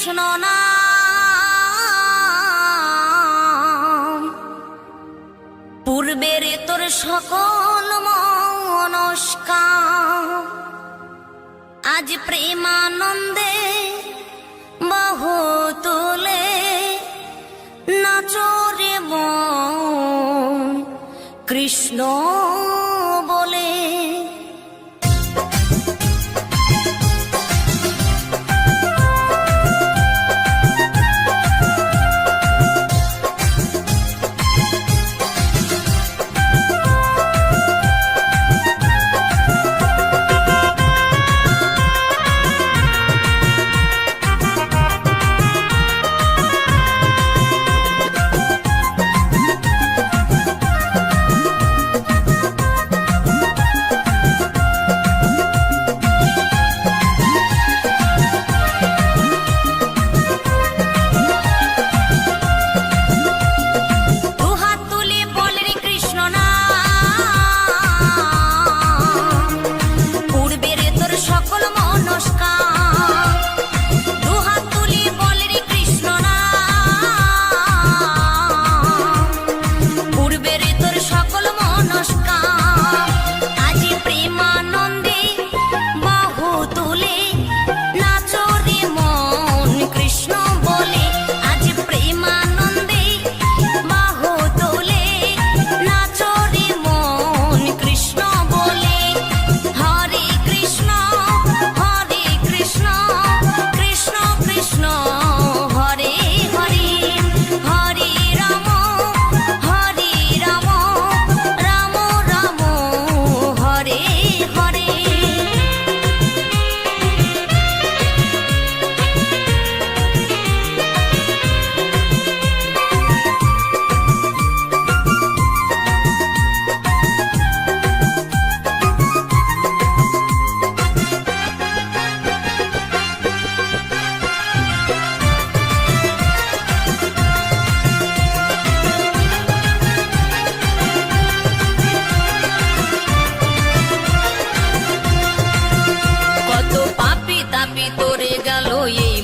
কৃষ্ণ নাম, পূর্বের তোর সকল মনস্কাম, আজ প্রেমানন্দে বহু তুলে নাচরে মন কৃষ্ণ বলে।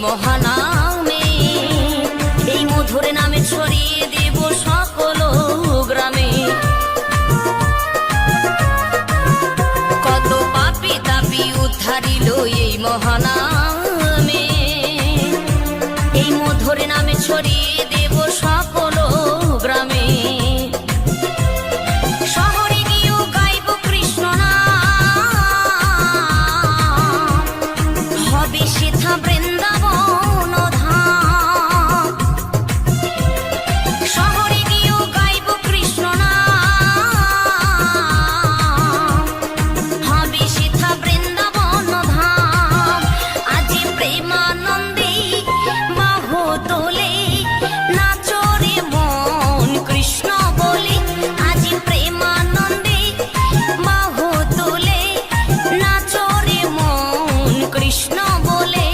মহানামে এই মধুর নামে ছড়িয়ে দেব সকল গ্রামে। কত পাপী তাপী উদ্ধারিল এই মহানামে, এই মধুর নামে ছড়িয়ে দেব সকল গ্রামে। শহরে গিয়েও গাইব কৃষ্ণ নাম, হবে সেথা বৃন্দাবন ধাম। শহরে গিয়েও গাইব কৃষ্ণ নাম, হবে সেথা বৃন্দাবন ধাম। আজি প্রেমানন্দে বাহু তোলে নাচরে মন কৃষ্ণ বলে। আজি প্রেমানন্দে বাহু তোলে নাচরে মন কৃষ্ণ বলে।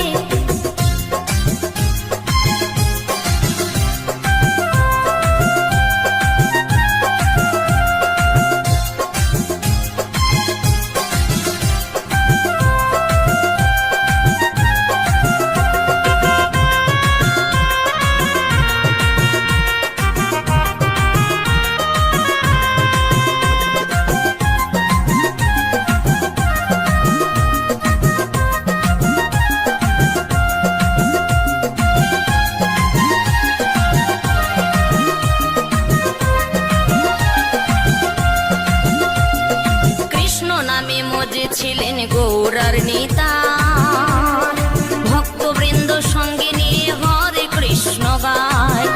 ছিলেন গৌরার নেতা, ভক্তবৃন্দ সঙ্গে নিয়ে হরে কৃষ্ণ গায়।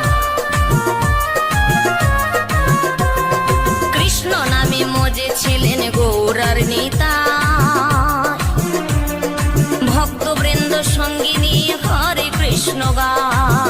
কৃষ্ণ নামে মজে ছিলেন গৌরার নেতা, ভক্তবৃন্দ সঙ্গে নিয়ে হরে কৃষ্ণ গায়।